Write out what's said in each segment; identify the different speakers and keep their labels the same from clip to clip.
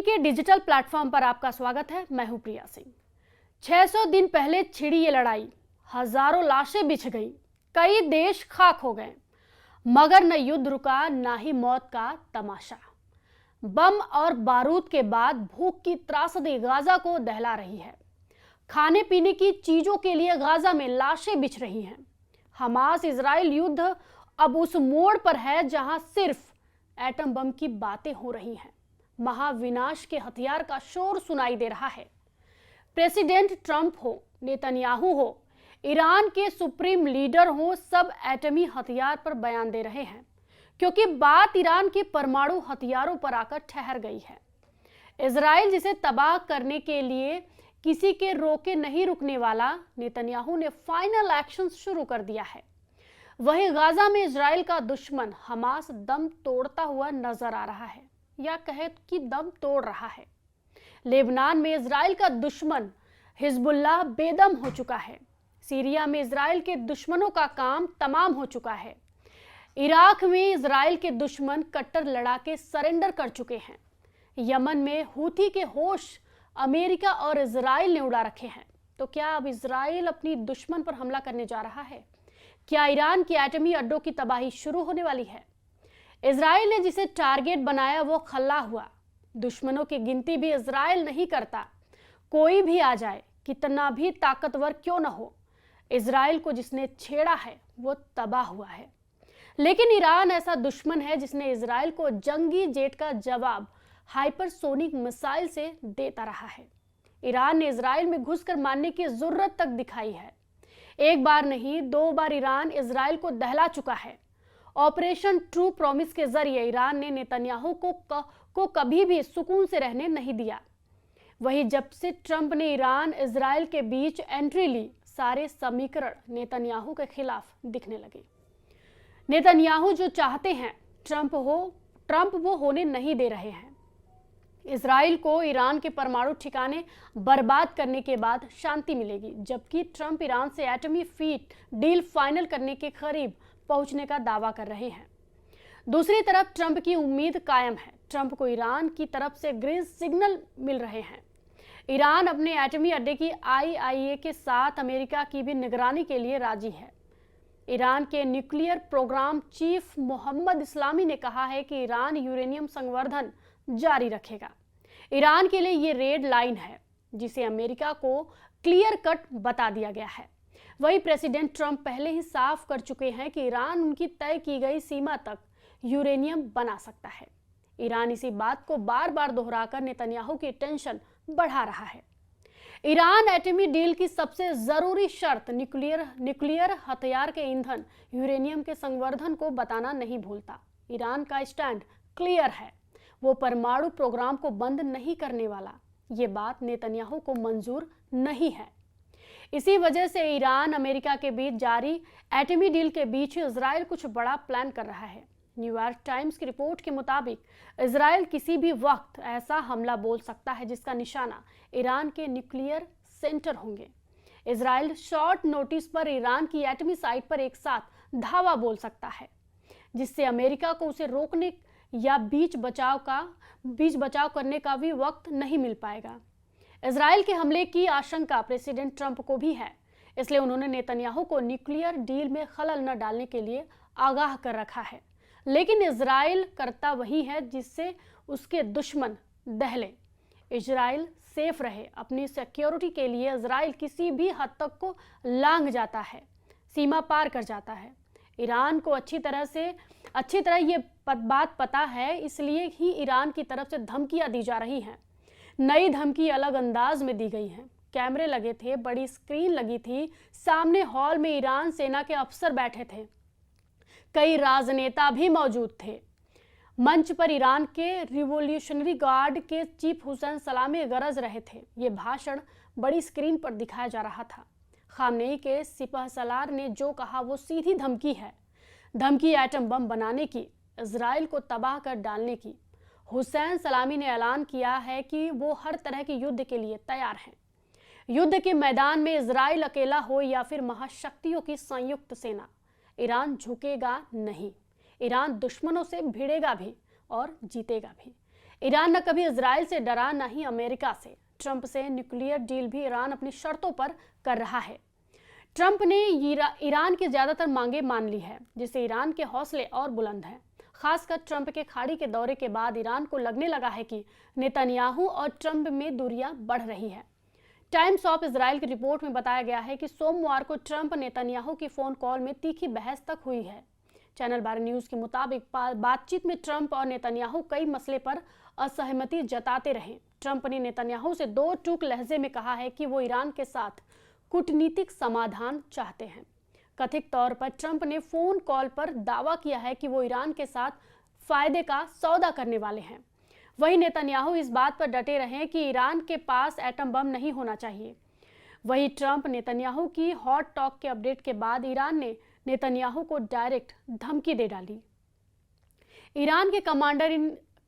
Speaker 1: के digital platform पर आपका स्वागत है। मैं हूं प्रिया सिंह। 600 दिन पहले छिड़ी ये लड़ाई, हजारों लाशें बिछ गई, कई देश खाक हो गए, मगर न युद्ध रुका ना ही मौत का तमाशा। बम और बारूद के बाद भूख की त्रासदी गाजा को दहला रही है। खाने पीने की चीजों के लिए गाजा में लाशें बिछ रही हैं। हमास इजराइल युद्ध अब उस मोड़ पर है जहां सिर्फ एटम बम की बातें हो रही हैं। महाविनाश के हथियार का शोर सुनाई दे रहा है। प्रेसिडेंट ट्रंप हो, नेतन्याहू हो, ईरान के सुप्रीम लीडर हो, सब एटमी हथियार पर बयान दे रहे हैं, क्योंकि बात ईरान के परमाणु हथियारों पर आकर ठहर गई है। इजराइल जिसे तबाह करने के लिए किसी के रोके नहीं रुकने वाला, नेतन्याहू ने फाइनल एक्शन शुरू कर दिया है। वहीं गाजा में इजराइल का दुश्मन हमास दम तोड़ता हुआ नजर आ रहा है, या कहे कि दम तोड़ रहा है। लेबनान में इजराइल का दुश्मन हिजबुल्लाह बेदम हो चुका है। सीरिया में इजराइल के दुश्मनों का काम तमाम हो चुका है। इराक में इजराइल के दुश्मन कट्टर लड़ाके सरेंडर कर चुके हैं। यमन में हूथी के होश अमेरिका और इजराइल ने उड़ा रखे हैं। तो क्या अब इजराइल अपनी दुश्मन पर हमला करने जा रहा है? क्या ईरान की एटमी अड्डों की तबाही शुरू होने वाली है? इजराइल ने जिसे टारगेट बनाया वो खल्ला हुआ। दुश्मनों की गिनती भी इजराइल नहीं करता। कोई भी आ जाए, कितना भी ताकतवर क्यों न हो, इजराइल को जिसने छेड़ा है वो तबाह हुआ है। लेकिन ईरान ऐसा दुश्मन है जिसने इजराइल को जंगी जेट का जवाब हाइपरसोनिक मिसाइल से देता रहा है। ईरान ने इजराइल में घुसकर मारने की जरूरत तक दिखाई है। एक बार नहीं, 2 बार ईरान इजराइल को दहला चुका है। ऑपरेशन ट्रू प्रॉमिस के जरिए ईरान ने नेतन्याहू को कभी भी सुकून से रहने नहीं दिया। वहीं जब से ट्रंप ने ईरान इजराइल के बीच एंट्री ली, सारे समीकरण नेतन्याहू के खिलाफ दिखने लगे। नेतन्याहू जो चाहते हैं ट्रंप वो होने नहीं दे रहे हैं। इजराइल को ईरान के परमाणु ठिकाने बर्बाद करने के बाद शांति मिलेगी, जबकि ट्रंप ईरान से एटमी फीट डील फाइनल करने के करीब पहुंचने का दावा कर रहे हैं। दूसरी तरफ ट्रंप की उम्मीद कायम है। ट्रंप को ईरान की तरफ से ग्रीन सिग्नल मिल रहे हैं। ईरान अपने एटमी अड्डे की आईआईए के साथ अमेरिका की भी निगरानी के लिए राजी है। ईरान के न्यूक्लियर प्रोग्राम चीफ मोहम्मद इस्लामी ने कहा है कि ईरान यूरेनियम संवर्धन जारी रखेगा। ईरान के लिए ये रेड लाइन है, जिसे अमेरिका को क्लियर कट बता दिया गया है। वही प्रेसिडेंट ट्रंप पहले ही साफ कर चुके हैं कि ईरान उनकी तय की गई सीमा तक यूरेनियम बना सकता है। ईरान इसी बात को बार बार दोहराकर नेतन्याहू की टेंशन बढ़ा रहा है। ईरान एटमी डील की सबसे जरूरी शर्त न्यूक्लियर हथियार के ईंधन यूरेनियम के संवर्धन को बताना नहीं भूलता। ईरान का स्टैंड क्लियर है, वो परमाणु प्रोग्राम को बंद नहीं करने वाला। ये बात नेतन्याहू को मंजूर नहीं है। इसी वजह से ईरान अमेरिका के बीच जारी एटमी डील के बीच इजराइल कुछ बड़ा प्लान कर रहा है। न्यूयॉर्क टाइम्स की रिपोर्ट के मुताबिक इजराइल किसी भी वक्त ऐसा हमला बोल सकता है जिसका निशाना ईरान के न्यूक्लियर सेंटर होंगे। इजराइल शॉर्ट नोटिस पर ईरान की एटमी साइट पर एक साथ धावा बोल सकता है, जिससे अमेरिका को उसे रोकने या बीच बचाव करने का भी वक्त नहीं मिल पाएगा। इजराइल के हमले की आशंका प्रेसिडेंट ट्रंप को भी है, इसलिए उन्होंने नेतन्याहू को न्यूक्लियर डील में खलल न डालने के लिए आगाह कर रखा है। लेकिन इजराइल करता वही है जिससे उसके दुश्मन दहले। इजराइल सेफ रहे, अपनी सिक्योरिटी के लिए इजराइल किसी भी हद तक को लांघ जाता है, सीमा पार कर जाता है। ईरान को अच्छी तरह ये बात पता है, इसलिए ही ईरान की तरफ से धमकियां दी जा रही हैं। नई धमकी अलग अंदाज में दी गई हैं। कैमरे लगे थे, बड़ी स्क्रीन लगी थी, सामने हॉल में ईरान सेना के अफसर बैठे थे, कई राजनेता भी मौजूद थे। मंच पर ईरान के रिवॉल्यूशनरी गार्ड के चीफ हुसैन सलामी गरज रहे थे। ये भाषण बड़ी स्क्रीन पर दिखाया जा रहा था। खामनेई के सिपहसालार ने जो कहा वो सीधी धमकी है। धमकी एटम बम बनाने की, इजराइल को तबाह कर डालने की। हुसैन सलामी ने ऐलान किया है कि वो हर तरह के युद्ध के लिए तैयार हैं। युद्ध के मैदान में इजराइल अकेला हो या फिर महाशक्तियों की संयुक्त सेना, ईरान झुकेगा नहीं। ईरान दुश्मनों से भिड़ेगा भी और जीतेगा भी। ईरान न कभी इजराइल से डरा न ही अमेरिका से। ट्रंप से न्यूक्लियर डील भी ईरान अपनी शर्तों पर कर रहा है। ट्रंप ने ईरान की ज्यादातर मांगे मान ली है, जिससे ईरान के हौसले और बुलंद हैं। खासकर ट्रंप के खाड़ी के दौरे के बाद ईरान को लगने लगा है कि नेतन्याहू और ट्रंप में दूरियां बढ़ रही है। टाइम्स ऑफ इजराइल की रिपोर्ट में बताया गया है कि सोमवार को ट्रंप नेतन्याहू की फोन कॉल में तीखी बहस तक हुई है। चैनल 12 न्यूज के मुताबिक बातचीत में ट्रंप और नेतन्याहू कई मसले पर असहमति जताते रहे। ट्रंप ने नेतन्याहू से दो टूक लहजे में कहा है कि वो ईरान के साथ कूटनीतिक समाधान चाहते हैं। कथित तौर पर ट्रंप ने फोन कॉल पर दावा किया है कि वो ईरान के साथ फायदे का सौदा करने वाले हैं। वहीं नेतन्याहू इस बात पर डटे रहे कि ईरान के पास एटम बम नहीं होना चाहिए। वहीं ट्रंप नेतन्याहू की हॉट टॉक के अपडेट के बाद ईरान ने नेतन्याहू को डायरेक्ट धमकी दे डाली। ईरान के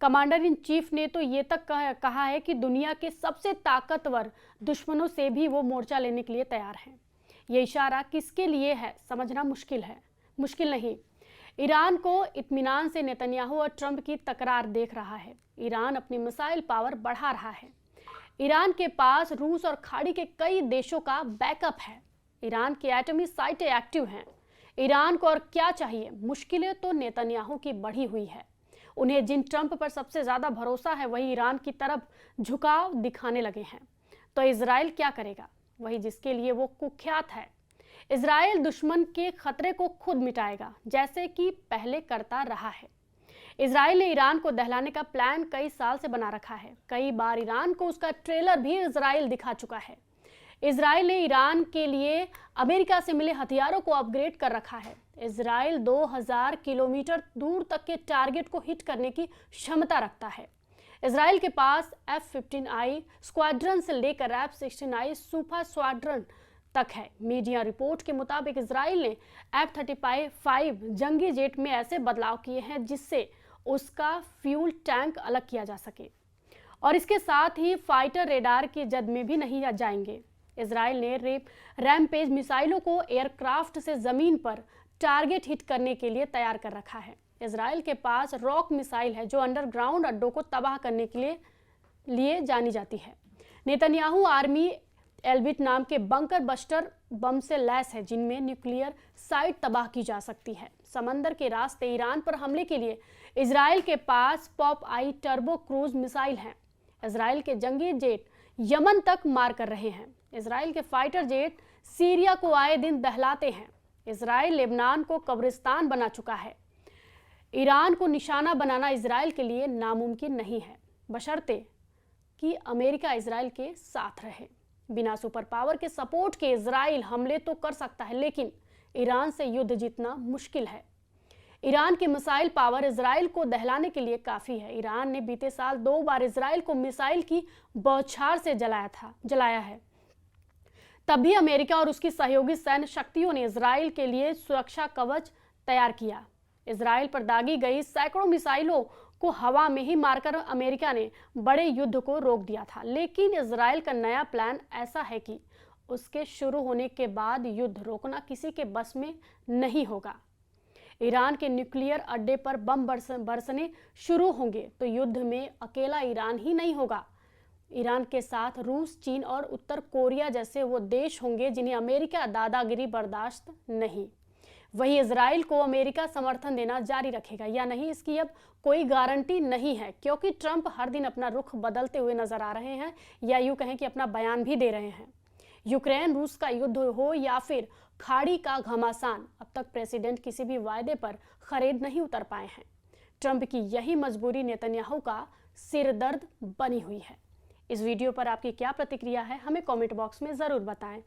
Speaker 1: कमांडर इन चीफ ने तो ये तक कहा है कि दुनिया के सबसे ताकतवर दुश्मनों से भी वो मोर्चा लेने के लिए तैयार हैं। ये इशारा किसके लिए है समझना मुश्किल नहीं। ईरान को इत्मीनान से नेतन्याहू और ट्रंप की तकरार देख रहा है। ईरान अपनी मिसाइल पावर बढ़ा रहा है। ईरान के पास रूस और खाड़ी के कई देशों का बैकअप है। ईरान की एटमी साइटें एक्टिव हैं। ईरान को और क्या चाहिए? मुश्किलें तो नेतन्याहू की बढ़ी हुई है। उन्हें जिन ट्रंप पर सबसे ज्यादा भरोसा है वही ईरान की तरफ झुकाव दिखाने लगे हैं। तो इजराइल क्या करेगा? वही जिसके लिए वो कुख्यात है। इजराइल दुश्मन के खतरे को खुद मिटाएगा, जैसे कि पहले करता रहा है। इजराइल ने ईरान को दहलाने का प्लान कई साल से बना रखा है। कई बार ईरान को उसका ट्रेलर भी इजराइल दिखा चुका है। इजराइल ने ईरान के लिए अमेरिका से मिले हथियारों को अपग्रेड कर रखा है। इजराइल 2000 किलोमीटर दूर तक के टारगेट को हिट करने की क्षमता रखता है। इजराइल के पास F-15I स्क्वाड्रन से लेकर F-16I सुपर स्क्वाड्रन तक है। मीडिया रिपोर्ट के मुताबिक इजराइल ने F-35 जंगी जेट में ऐसे बदलाव किए हैं जिससे उसका फ्यूल टैंक अलग किया जा सके और इसके साथ ही फाइटर रेडार की जद में भी नहीं जाएंगे। इजराइल ने रैमपेज मिसाइलों को एयरक्राफ्ट से जमीन पर टारगेट हिट करने के लिए तैयार कर रखा है। इजराइल के पास रॉक मिसाइल है जो अंडरग्राउंड अड्डों को तबाह करने के लिए जानी जाती है। नेतन्याहू आर्मी एल्बिट नाम के बंकर बस्टर बम से लैस है जिनमें न्यूक्लियर साइट तबाह की जा सकती है। समंदर के रास्ते ईरान पर हमले के लिए इजराइल के पास पॉप-आई टर्बो क्रूज मिसाइल हैं। इजराइल के जंगी जेट यमन तक मार कर रहे हैं। इजराइल के फाइटर जेट सीरिया को आए दिन दहलाते हैं। इजराइल लेबनान को कब्रिस्तान बना चुका है। ईरान को निशाना बनाना इजराइल के लिए नामुमकिन नहीं है, बशर्ते कि अमेरिका इजराइल के साथ रहे। बिना सुपर पावर के सपोर्ट के इजराइल हमले तो कर सकता है, लेकिन ईरान से युद्ध जीतना मुश्किल है। ईरान की मिसाइल पावर इजराइल को दहलाने के लिए काफी है। ईरान ने बीते साल 2 बार इजराइल को मिसाइल की बौछार से जलाया है। तब भी अमेरिका और उसकी सहयोगी सैन्य शक्तियों ने इजराइल के लिए सुरक्षा कवच तैयार किया। इजराइल पर दागी गई सैकड़ों मिसाइलों को हवा में ही मारकर अमेरिका ने बड़े युद्ध को रोक दिया था। लेकिन इजराइल का नया प्लान ऐसा है कि उसके शुरू होने के बाद युद्ध रोकना किसी के बस में नहीं होगा। ईरान के न्यूक्लियर अड्डे पर बम बरसने शुरू होंगे तो युद्ध में अकेला ईरान ही नहीं होगा। ईरान के साथ रूस, चीन और उत्तर कोरिया जैसे वो देश होंगे जिन्हें अमेरिका दादागिरी बर्दाश्त नहीं। वही इजराइल को अमेरिका समर्थन देना जारी रखेगा या नहीं, इसकी अब कोई गारंटी नहीं है, क्योंकि ट्रंप हर दिन अपना रुख बदलते हुए नजर आ रहे हैं, या यूं कहें कि अपना बयान भी दे रहे हैं। यूक्रेन रूस का युद्ध हो या फिर खाड़ी का घमासान, अब तक प्रेसिडेंट किसी भी वायदे पर खरीद नहीं उतर पाए हैं। ट्रंप की यही मजबूरी नेतन्याहू का सिरदर्द बनी हुई है। इस वीडियो पर आपकी क्या प्रतिक्रिया है, हमें कमेंट बॉक्स में जरूर बताएं।